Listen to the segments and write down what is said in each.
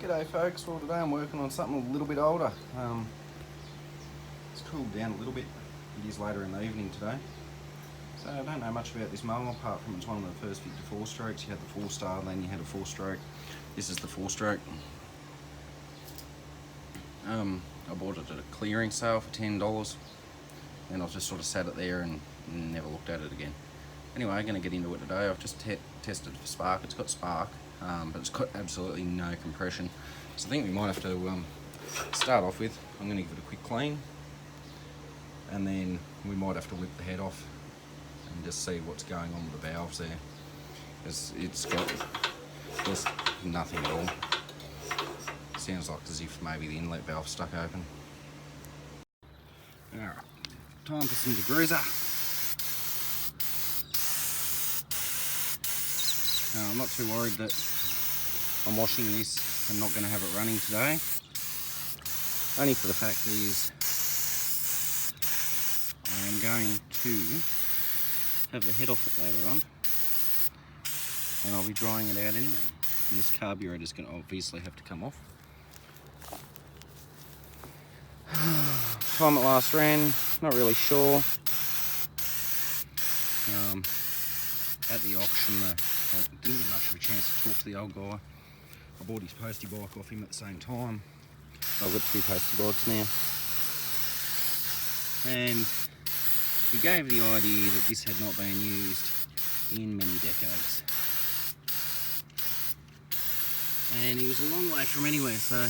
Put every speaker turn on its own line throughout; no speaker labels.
G'day folks, well today I'm working on something a little bit older. It's cooled down a little bit. It is later in the evening today. So I don't know much about this mower apart from it's one of the first Victa 4-strokes. You had the 4-star, then you had a 4-stroke. This is the 4-stroke. I bought it at a clearing sale for $10 and I just sort of sat it there and never looked at it again. Anyway, I'm going to get into it today. I've just tested for spark. It's got spark, but it's got absolutely no compression. So I think we might have to start off with, I'm going to give it a quick clean, and then we might have to whip the head off and just see what's going on with the valves there. Because it's got just nothing at all. Sounds like as if maybe the inlet valve's stuck open. Alright, time for some degreaser. I'm not too worried that I'm washing this and not going to have it running today. Only for the fact is I am going to have the head off it later on, and I'll be drying it out anyway. And this carburettor is going to obviously have to come off. Time it last ran, not really sure. At the auction, I didn't get much of a chance to talk to the old guy. I bought his postie bike off him at the same time. I've got 2 postie bikes now. And he gave the idea that this had not been used in many decades. And he was a long way from anywhere, so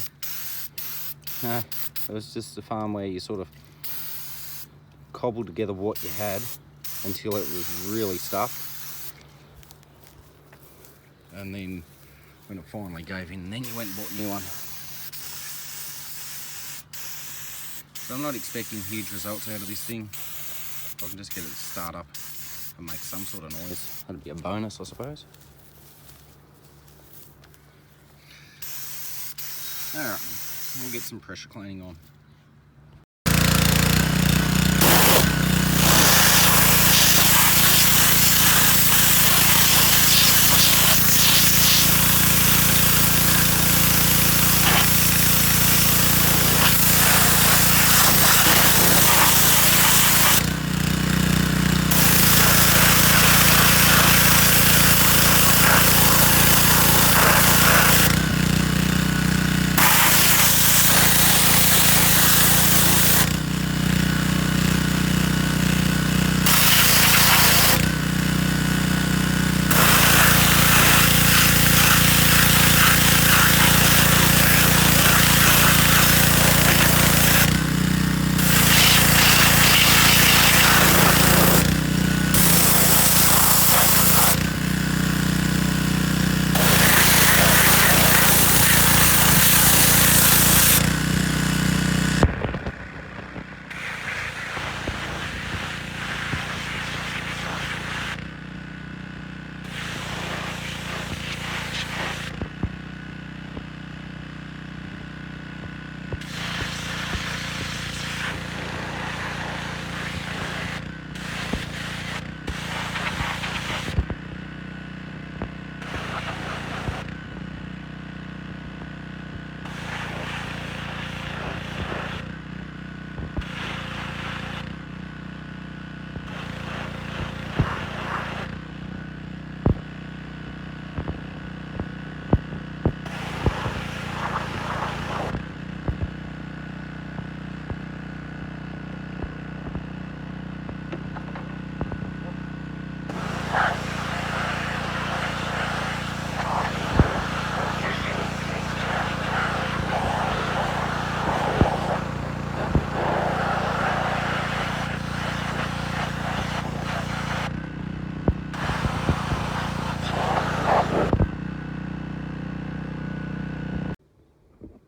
it was just a farm where you sort of cobbled together what you had until it was really stuffed. And then when it finally gave in, then you went and bought a new one. So I'm not expecting huge results out of this thing. If I can just get it to start up and make some sort of noise, that'd be a bonus, I suppose. Alright, we'll get some pressure cleaning on.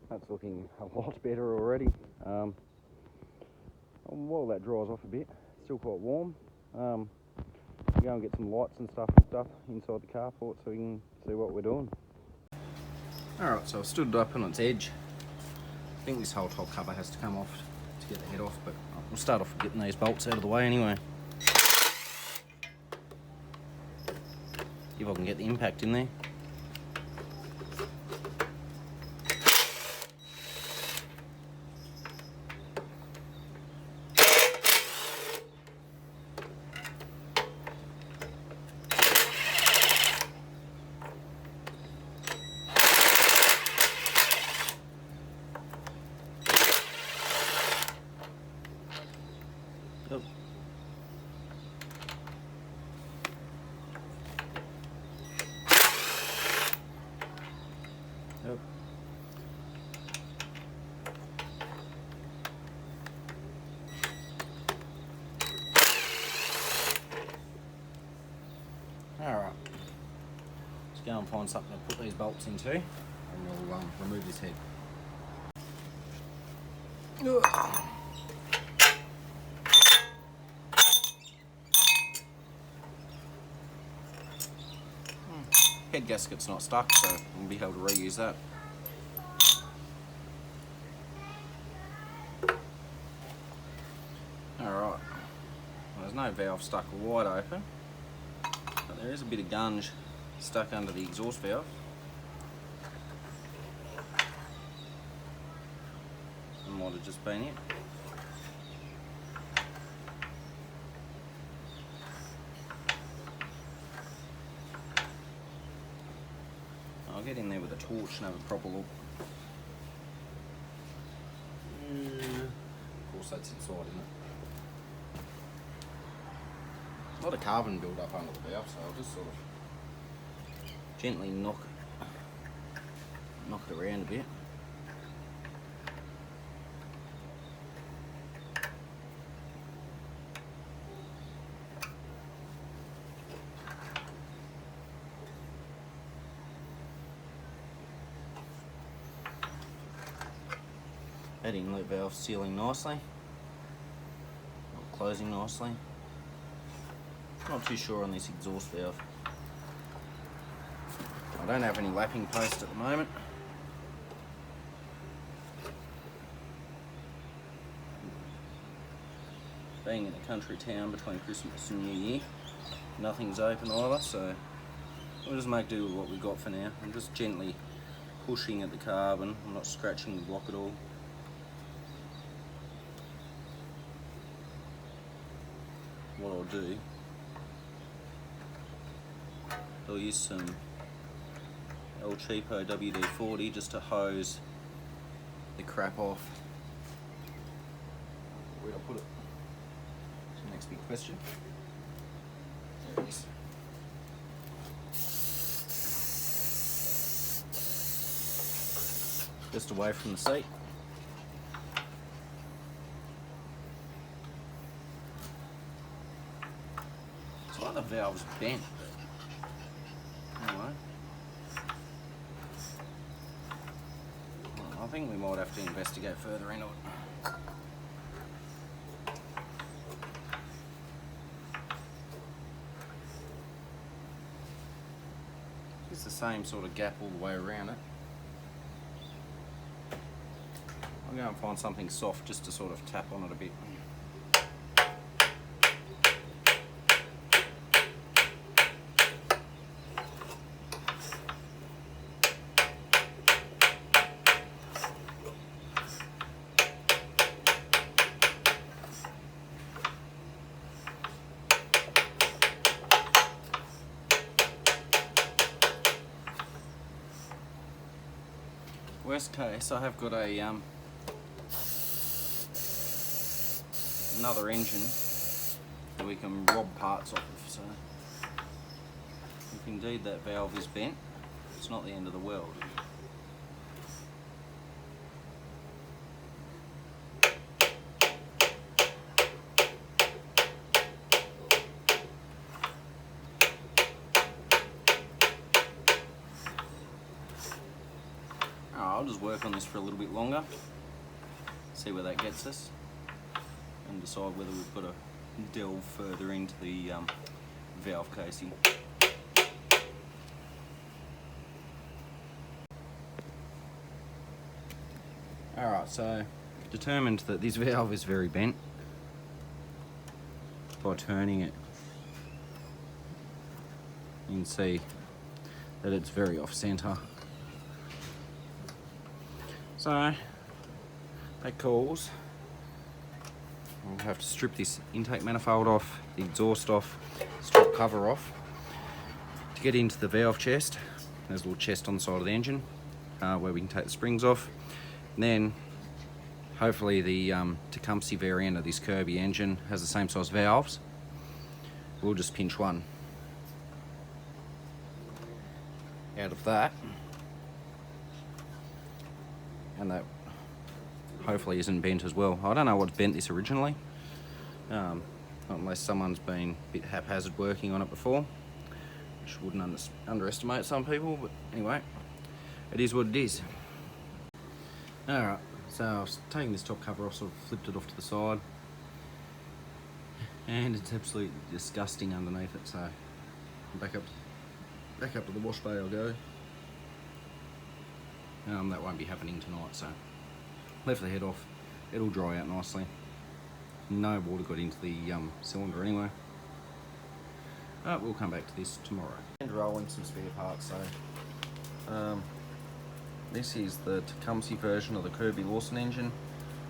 That's looking a lot better already. While that dries off a bit, it's still quite warm. Go and get some lights and stuff inside the carport so we can see what we're doing. Alright, so I've stood it up on its edge. I think this whole top cover has to come off to get the head off, but we'll start off with getting these bolts out of the way anyway. If I can get the impact in there. Yep. Alright, let's go and find something to put these bolts into, and we'll remove this head. Head gasket's not stuck, so we'll be able to reuse that. Alright, well, there's no valve stuck wide open, but there is a bit of gunge stuck under the exhaust valve. That might have just been it. I'll get in there with a torch and have a proper look. Of course that's inside, isn't it? A lot of carbon build up under the valve, so I'll just sort of gently knock it around a bit. That inlet valve sealing nicely, closing nicely. Not too sure on this exhaust valve. I don't have any lapping post at the moment. Being in a country town between Christmas and New Year, nothing's open either, so we'll just make do with what we've got for now. I'm just gently pushing at the carbon, I'm not scratching the block at all. What I'll do, I'll use some El Cheapo WD-40 just to hose the crap off. Where'd I put it? That's the next big question. There it is. Just away from the seat. It's like the valve's bent. Anyway. Well, I think we might have to investigate further into it. It's the same sort of gap all the way around it. I'll go and find something soft just to sort of tap on it a bit. Worst case, I have got a another engine that we can rob parts off of, so if indeed that valve is bent, it's not the end of the world. I'll just work on this for a little bit longer, see where that gets us, and decide whether we've got to delve further into the valve casing. Alright, so determined that this valve is very bent by turning it. You can see that it's very off centre. So that calls, we'll have to strip this intake manifold off, the exhaust off, strip cover off. To get into the valve chest, there's a little chest on the side of the engine where we can take the springs off. And then hopefully the tecumseh variant of this Kirby engine has the same size valves. We'll just pinch one out of that. and that hopefully isn't bent as well. I don't know what's bent this originally, unless someone's been a bit haphazard working on it before, which wouldn't underestimate some people, but anyway, it is what it is. Alright, so I was taking this top cover off, sort of flipped it off to the side, and it's absolutely disgusting underneath it, so back up to the wash bay I'll go. That won't be happening tonight, so left the head off. It'll dry out nicely. No water got into the cylinder anyway. We'll come back to this tomorrow. And rolling some spare parts, so this is the Tecumseh version of the Kirby Lauson engine.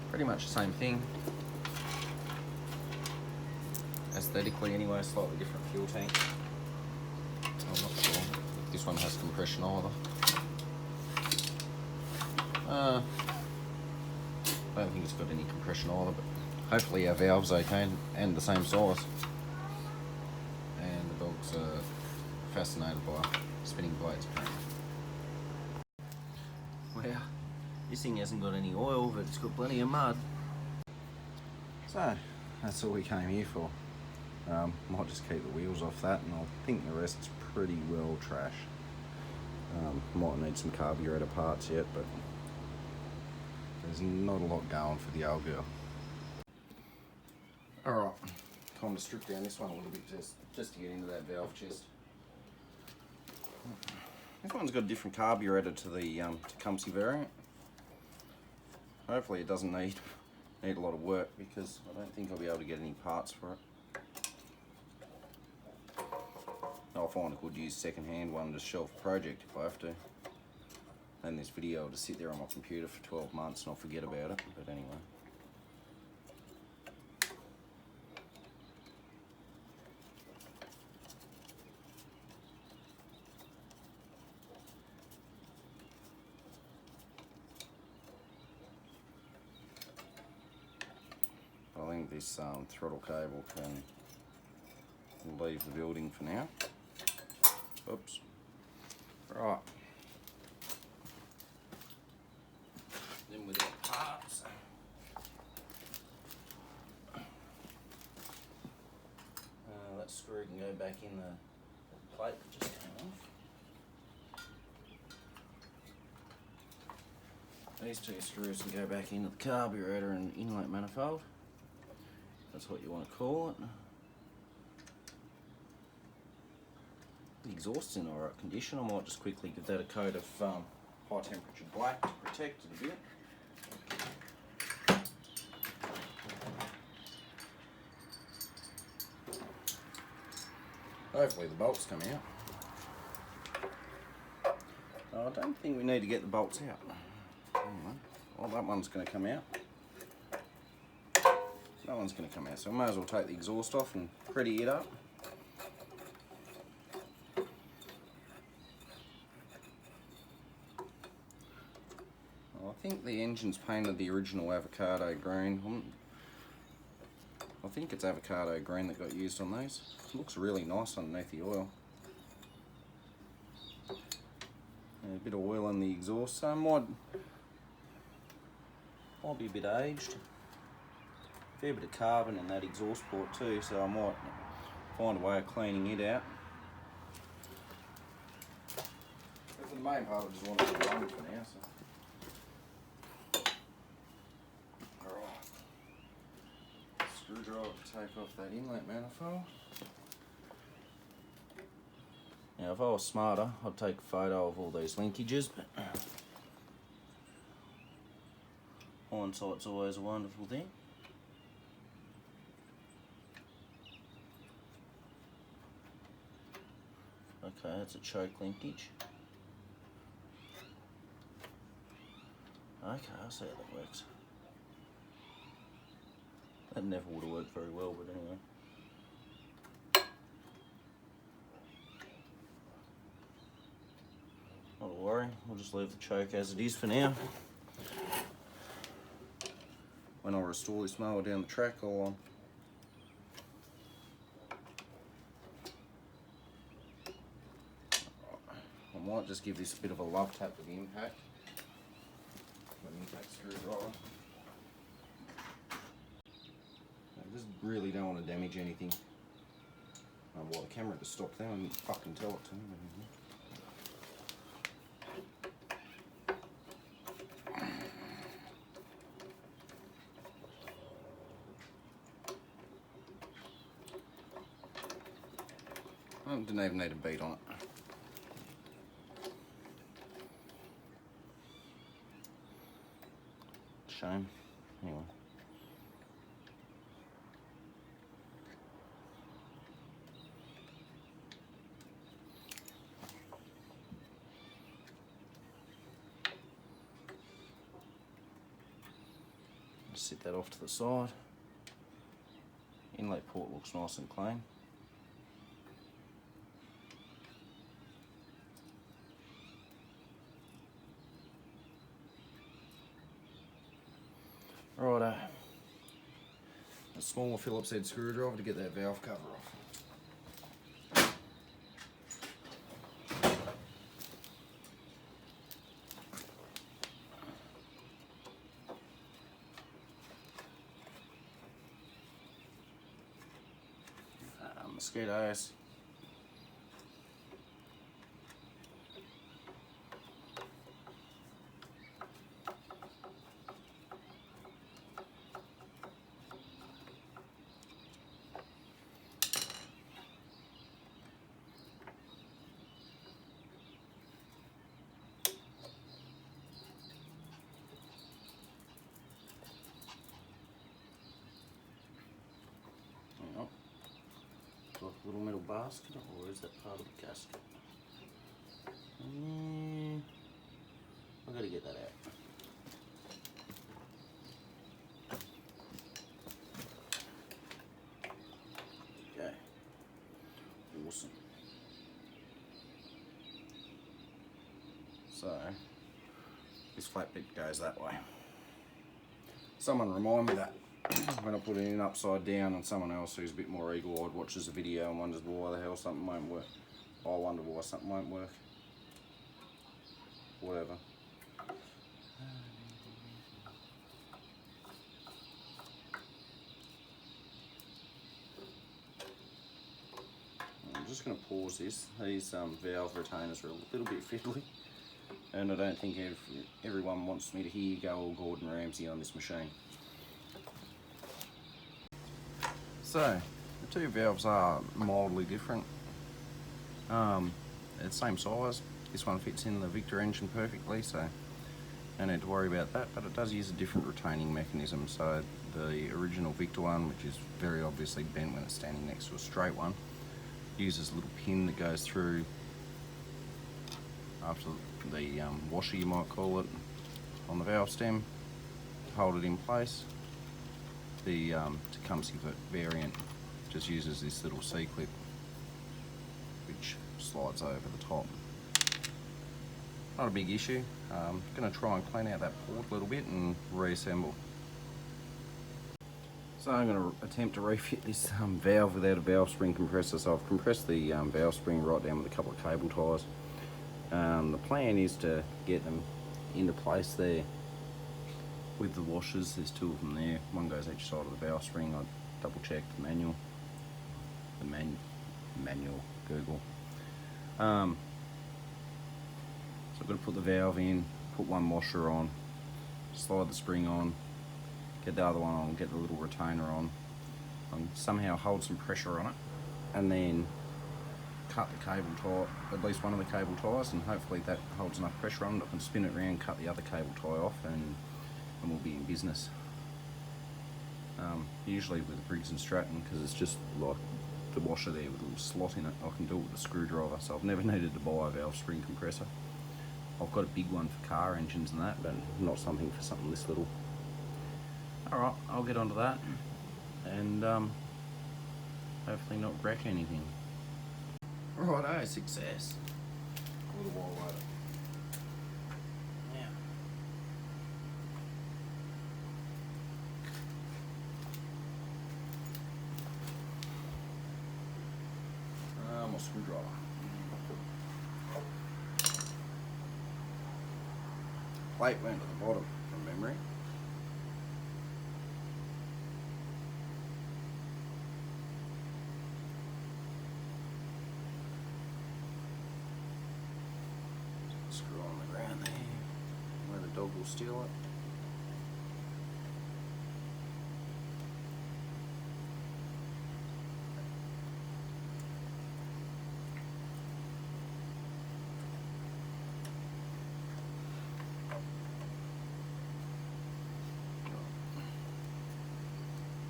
Pretty much the same thing. Aesthetically anyway, slightly different fuel tank. I'm not sure if this one has compression either. I don't think it's got any compression either, but hopefully our valve's okay and the same size. And the dogs are fascinated by spinning blades apparently. Well, this thing hasn't got any oil, but it's got plenty of mud. So, that's all we came here for. Might just keep the wheels off that, and I think the rest's pretty well trash. Might need some carburettor parts yet, but there's not a lot going for the old girl. Alright, time to strip down this one a little bit just to get into that valve chest. This one's got a different carburettor to the Tecumseh variant. Hopefully it doesn't need a lot of work, because I don't think I'll be able to get any parts for it. I'll find a good used second-hand one to shelf project if I have to. And this video will just sit there on my computer for 12 months and I'll forget about it, but anyway. I think this throttle cable can leave the building for now. Oops. Right. Then with our parts. That screw can go back in the plate that just came off. These two screws can go back into the carburettor and inlet manifold. That's what you want to call it. The exhaust's in alright condition. I might just quickly give that a coat of high temperature black to protect it a bit. Hopefully the bolts come out. I don't think we need to get the bolts out. Well, that one's going to come out. That one's going to come out, so I may as well take the exhaust off and pretty it up. I think the engine's painted the original avocado green. I think it's avocado green that got used on those. It looks really nice underneath the oil. And a bit of oil in the exhaust, so might be a bit aged. Fair bit of carbon in that exhaust port too, so I might find a way of cleaning it out. But for the main part, I just want it to run for now. So. Alright. Screwdriver to take off that inlet manifold. Now, if I was smarter, I'd take a photo of all these linkages, but hindsight's always a wonderful thing. Okay, that's a choke linkage. Okay, I see how that works. That never would have worked very well, but anyway. Not to worry, we'll just leave the choke as it is for now. When I restore this mower down the track, I might just give this a bit of a love tap with the impact. Let me screwdriver. I just really don't want to damage anything. Well, the camera just stopped there and fucking tell it to me. I didn't even need a bead on it. Shame. Anyway. Set that off to the side. Inlet port looks nice and clean. Righto. A smaller Phillips head screwdriver to get that valve cover off. Mosquitoes. Like a little metal basket, or is that part of the gasket? I've got to get that out. Okay. Awesome. So, this flat bit goes that way. Someone remind me that when I put it in upside down, and someone else who's a bit more eagle-eyed watches the video and wonders why the hell something won't work. I wonder why something won't work. Whatever. I'm just going to pause this. These valve retainers are a little bit fiddly, and I don't think everyone wants me to hear go all Gordon Ramsay on this machine. So, the two valves are mildly different. They're the same size. This one fits in the Victa engine perfectly, so don't need to worry about that, but it does use a different retaining mechanism. So the original Victa one, which is very obviously bent when it's standing next to a straight one, uses a little pin that goes through after the washer, you might call it, on the valve stem to hold it in place. The tecumseh variant just uses this little C-clip which slides over the top. Not a big issue. I'm going to try and clean out that port a little bit and reassemble. So I'm going to attempt to refit this valve without a valve spring compressor. So I've compressed the valve spring right down with a couple of cable ties. The plan is to get them into place there with the washers. There's two of them there. One goes each side of the valve spring. I double checked the manual. Manual, Google. So I've got to put the valve in, put one washer on, slide the spring on, get the other one on, get the little retainer on, and somehow hold some pressure on it, and then cut the cable tie, at least one of the cable ties, and hopefully that holds enough pressure on it. I can spin it around, cut the other cable tie off, and we'll be in business. Usually with the Briggs and Stratton, because it's just like the washer there with a little slot in it, I can do it with a screwdriver, so I've never needed to buy a valve spring compressor. I've got a big one for car engines and that, but not something for something this little. Alright, I'll get onto that, and hopefully not wreck anything. Righto, success. A little while later. My screwdriver. Plate went to the bottom from memory. steal it.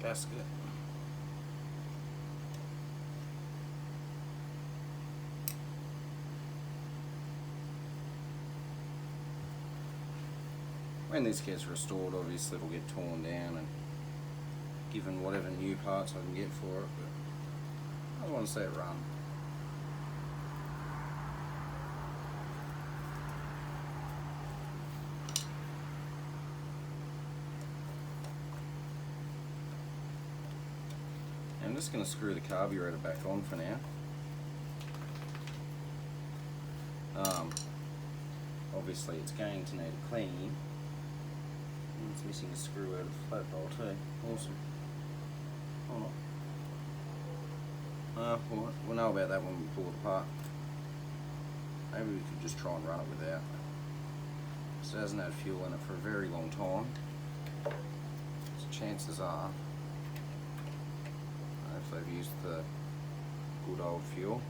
Gasket. When this gets restored, obviously it'll get torn down and given whatever new parts I can get for it, but I just want to see it run. I'm just going to screw the carburettor back on for now. Obviously it's going to need a clean. It's missing a screw out of the flat bowl too. Awesome. We'll know about that when we pull it apart. Maybe we could just try and run it without. It hasn't had fuel in it for a very long time. So chances are, if they've used the good old fuel,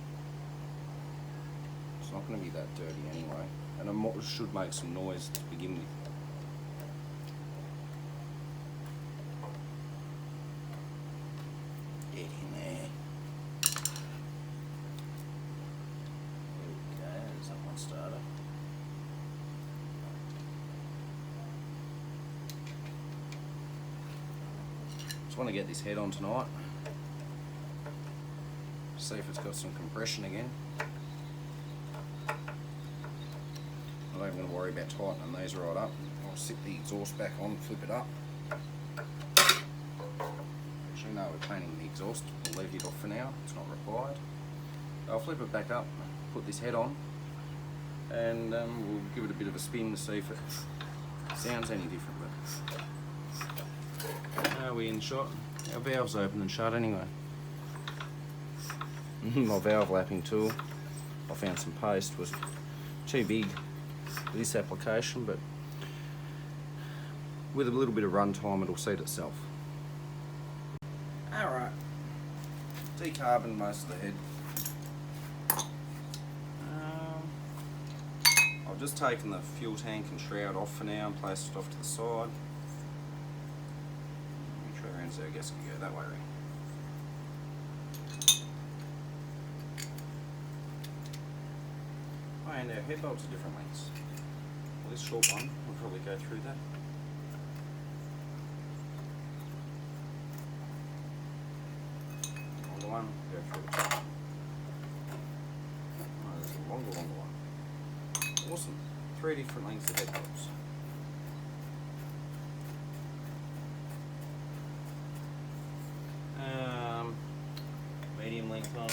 it's not going to be that dirty anyway. And it should make some noise to begin with. Get in there. There we go, there's that one starter. Just want to get this head on tonight. See if it's got some compression again. I'm not even going to worry about tightening these right up. I'll sit the exhaust back on, flip it up. Actually no, we're cleaning the exhaust. We'll leave it off for now, it's not required. I'll flip it back up, put this head on, and we'll give it a bit of a spin to see if it sounds any different. Are we in shot? Our valve's open and shut anyway. My valve lapping tool, I found some paste, was too big for this application, but with a little bit of run time it'll seat itself. Alright, decarboned most of the head. I've just taken the fuel tank and shroud off for now and placed it off to the side. Which way around so I guess I can go that way around. And our head bolts are different lengths. Well, this short one will probably go through that. Longer one, go through the top. Oh, there's a longer one. Awesome. 3 different lengths of head bolts. Medium length one.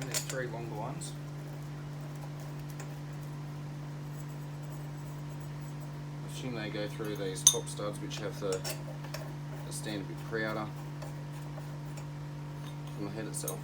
There's 3 longer ones. I assume they go through these top studs which have the stand a bit prouder from the head itself.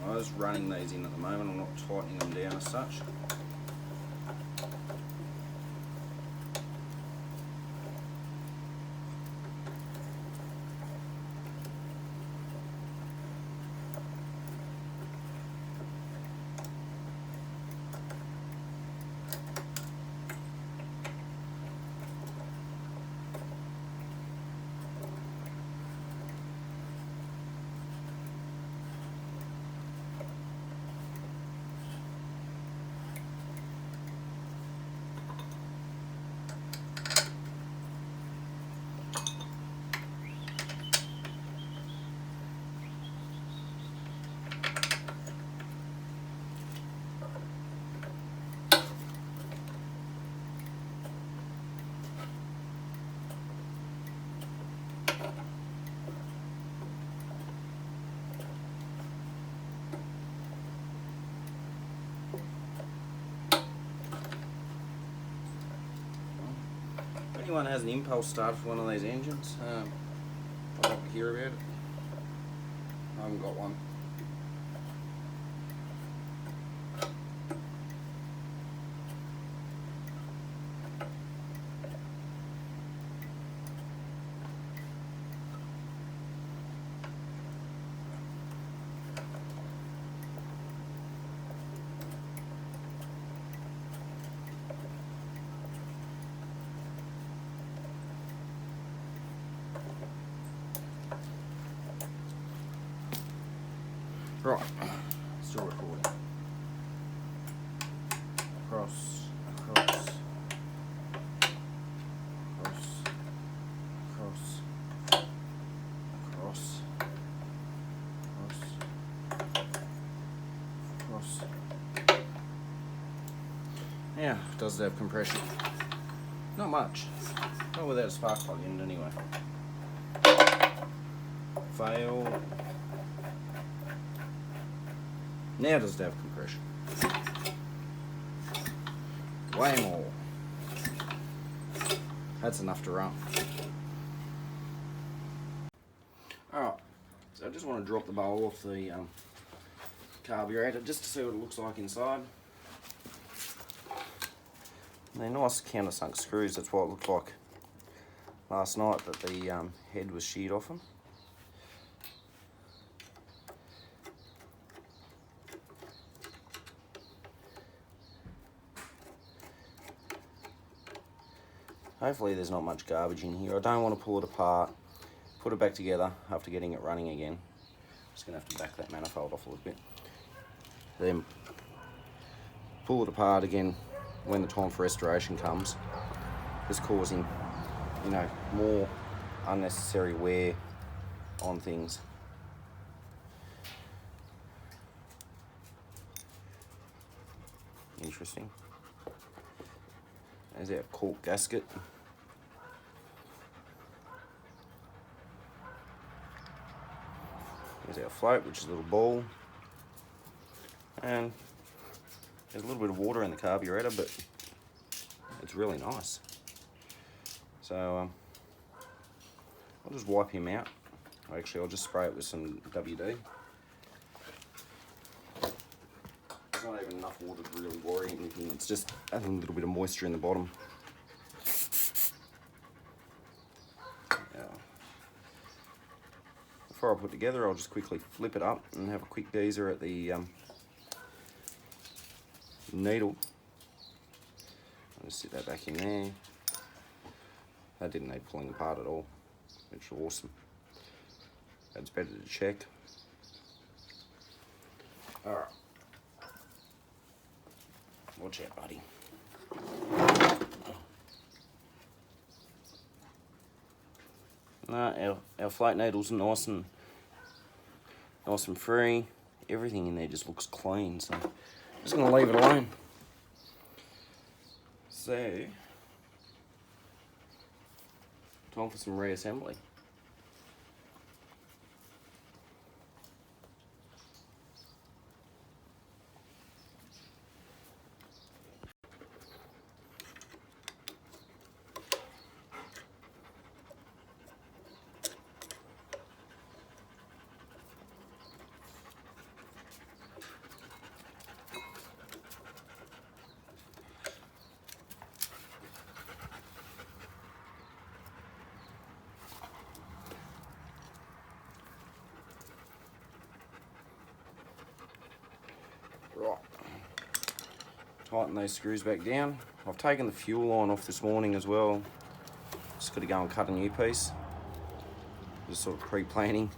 I'm just running these in at the moment, I'm not tightening them down as such. anyone has an impulse start for one of these engines, I'd like to hear about it. I haven't got one. Right, still recording. Across, across, across, across, across, across, across. Yeah, does have compression. Not much. Not without a spark plug in it anyway. Fail. Now does it have compression? Way more. That's enough to run. Alright, so I just want to drop the bowl off the carburettor just to see what it looks like inside. They're nice countersunk screws, that's what it looked like last night that the head was sheared off them. Hopefully there's not much garbage in here. I don't want to pull it apart, put it back together after getting it running again. Just going to have to back that manifold off a little bit. Then pull it apart again when the time for restoration comes. Just causing, you know, more unnecessary wear on things. Interesting. There's our cork gasket. There's our float, which is a little ball. And there's a little bit of water in the carburettor, but it's really nice. So I'll just wipe him out. Actually, I'll just spray it with some WD. There's not even enough water to really worry anything. It's just adding a little bit of moisture in the bottom. Before I put it together, I'll just quickly flip it up and have a quick gazer at the needle. I'll just sit that back in there. That didn't need pulling apart at all, which is awesome. That's better to check. Alright. Watch out, buddy. Our float needles are nice and free. Everything in there just looks clean, so I'm just going to leave it alone. So, time for some reassembly. Right, tighten those screws back down. I've taken the fuel line off this morning as well. Just got to go and cut a new piece. Just sort of pre-planning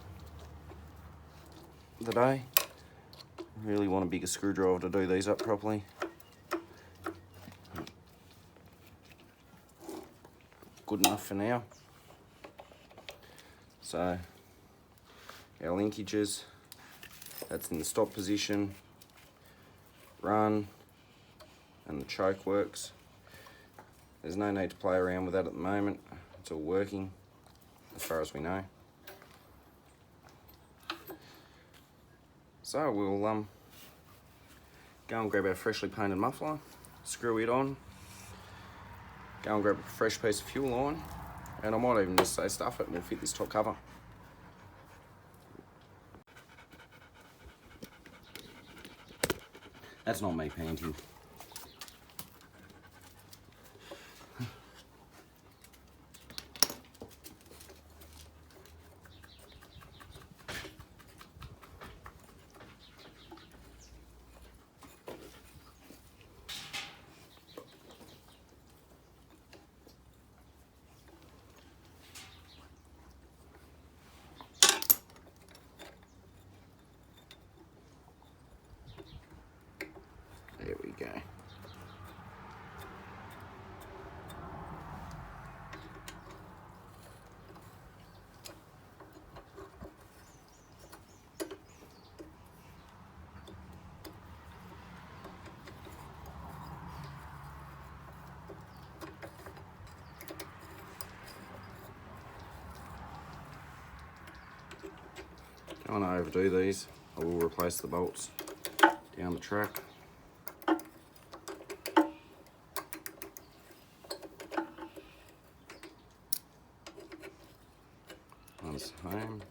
the day. Really want a bigger screwdriver to do these up properly. Good enough for now. So, our linkages, that's in the stop position. Run, and the choke works. There's no need to play around with that at the moment. It's all working, as far as we know. So we'll go and grab our freshly painted muffler, screw it on, Go and grab a fresh piece of fuel line, and I might even just say stuff it and we'll fit this top cover. That's not me panting. There we go. Don't want to overdo these. I will replace the bolts down the track. One's home.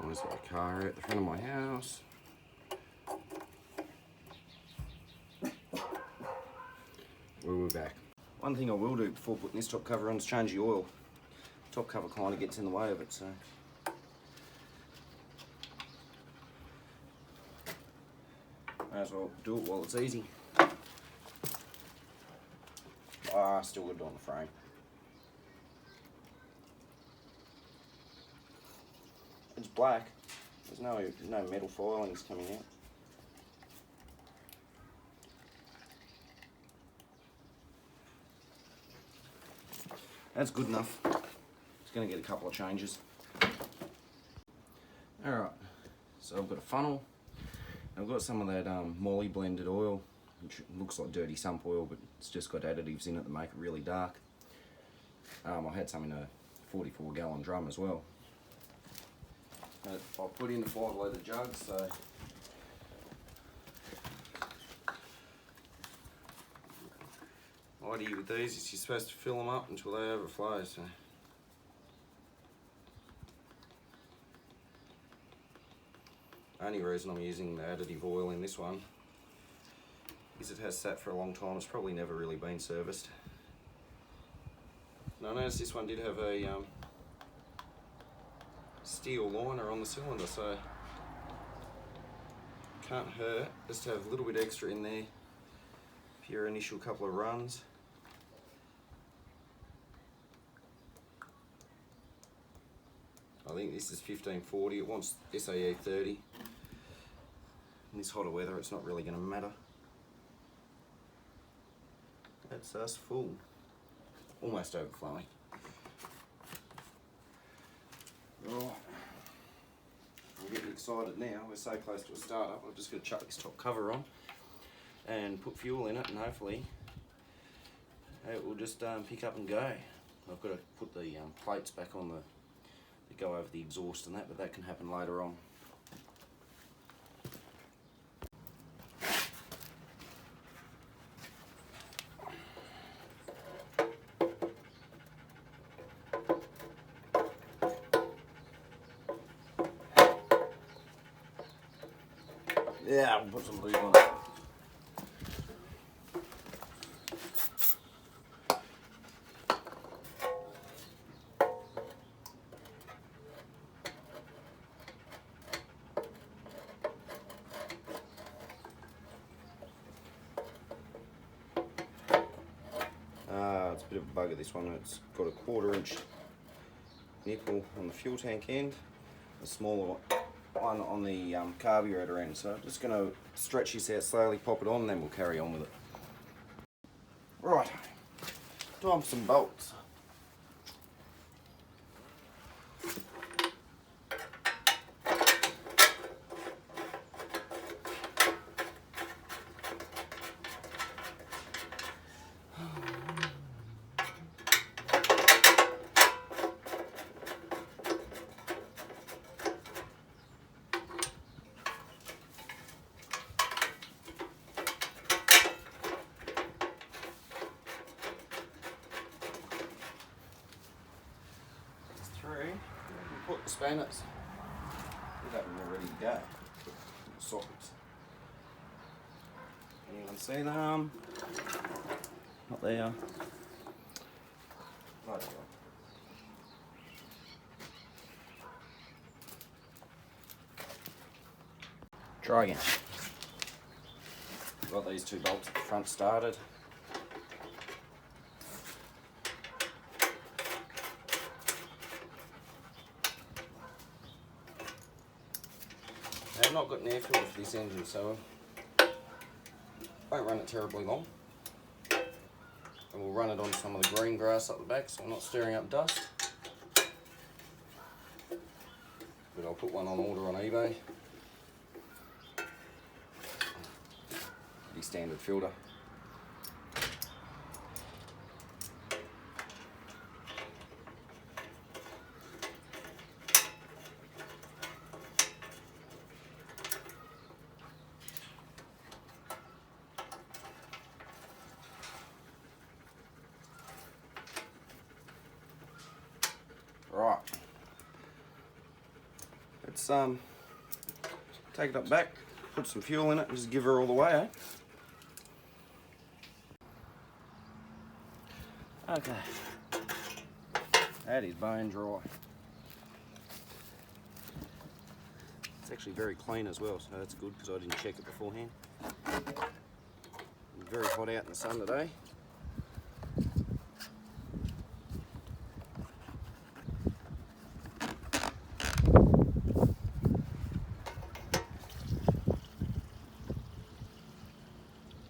There's my car at the front of my house. We'll be back. One thing I will do before putting this top cover on is change the oil. Top cover kind of gets in the way of it, so. May as well do it while it's easy. Still got it on the frame. It's black. There's no metal filings coming out. That's good enough. It's going to get a couple of changes. Alright, so I've got a funnel. I've got some of that Molly blended oil, which looks like dirty sump oil, but it's just got additives in it that make it really dark. I had some in a 44-gallon drum as well. I'll put in a 5-litre jug, so the idea with these is you're supposed to fill them up until they overflow. So only reason I'm using the additive oil in this one is it has sat for a long time. It's probably never really been serviced. Now I noticed this one did have a steel liner on the cylinder, so can't hurt just to have a little bit extra in there for your initial couple of runs. I think this is 1540, it wants SAE 30. In this hotter weather it's not really going to matter. That's us full. Almost overflowing. Right. I'm getting excited now, we're so close to a startup. I'm just going to chuck this top cover on and put fuel in it, and hopefully it will just pick up and go. I've got to put the plates back on that go over the exhaust and that, but that can happen later on. Yeah, I'll put some lube on it. It's a bit of a bugger, this one. It's got a 1/4-inch nipple on the fuel tank end, a smaller one on the carburettor end. So I'm just going to stretch this out slowly, pop it on, and then we'll carry on with it. Right, time for some bolts. put the spanners. We have them all ready to go. Sockets. Anyone see them? Not there. Right there. Try again. Got these two bolts at the front started. I've not got an air filter for this engine, so I won't run it terribly long. And we'll run it on some of the green grass up the back so I'm not stirring up dust. But I'll put one on order on eBay. Pretty standard filter. Right, let's take it up back, put some fuel in it and just give her all the way, eh? Okay, that is bone dry. It's actually very clean as well, so that's good because I didn't check it beforehand. Very hot out in the sun today.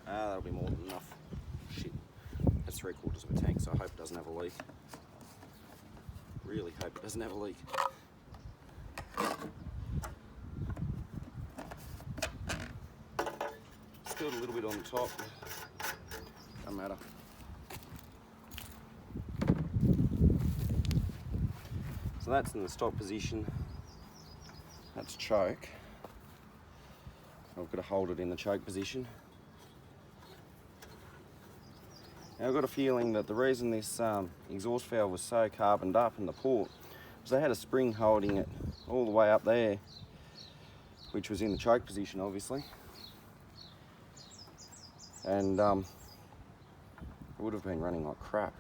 That'll be more than enough. Shit, that's 3/4 of a tank, so I hope it doesn't have a leak. Really hope it doesn't have a leak. Spilled a little bit on the top, don't matter. So that's in the stock position. That's choke. I've got to hold it in the choke position. Now I've got a feeling that the reason this exhaust valve was so carboned up in the port was they had a spring holding it all the way up there, which was in the choke position obviously, and it would have been running like crap.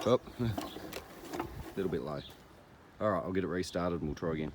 Oh, a little bit low. All right, I'll get it restarted and we'll try again.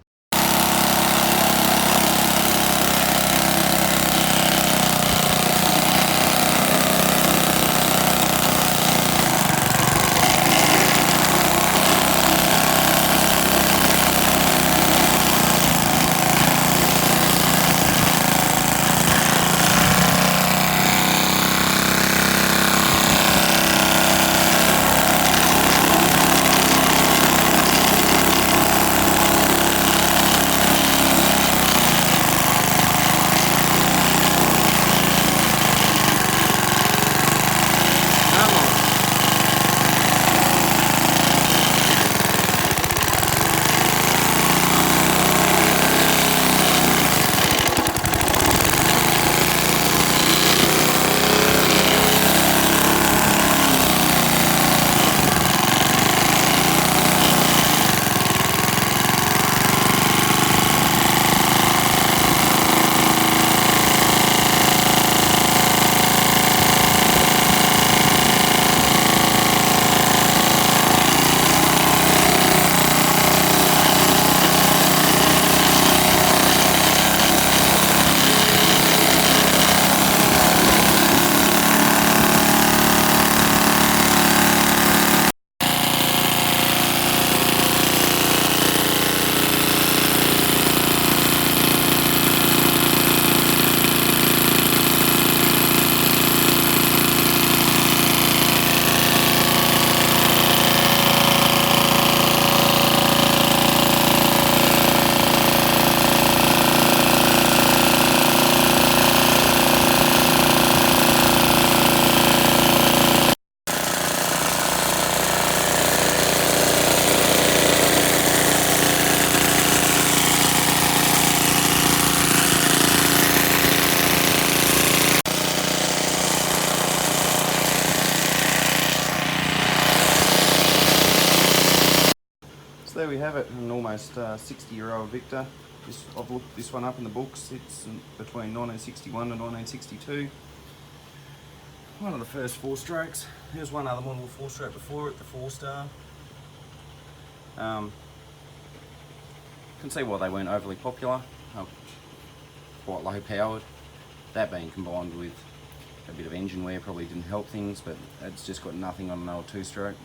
have it, an almost 60-year-old Victa. I've looked this one up in the books. It's between 1961 and 1962. One of the first 4-strokes. There's one other model 4-stroke before it, the 4-star. Can see why they weren't overly popular. Quite low powered. That being combined with a bit of engine wear probably didn't help things, but it's just got nothing on an old 2-stroke.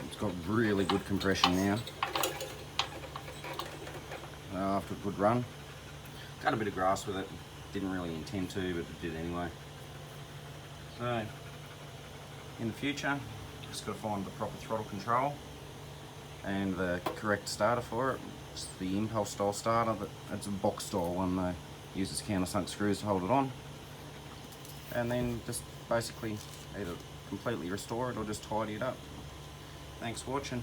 It's got really good compression now. After a good run. Cut a bit of grass with it. Didn't really intend to, but it did anyway. So, in the future, just got to find the proper throttle control and the correct starter for it. It's the impulse style starter. It's a box style one though. Uses countersunk screws to hold it on. And then just basically either completely restore it or just tidy it up. Thanks for watching.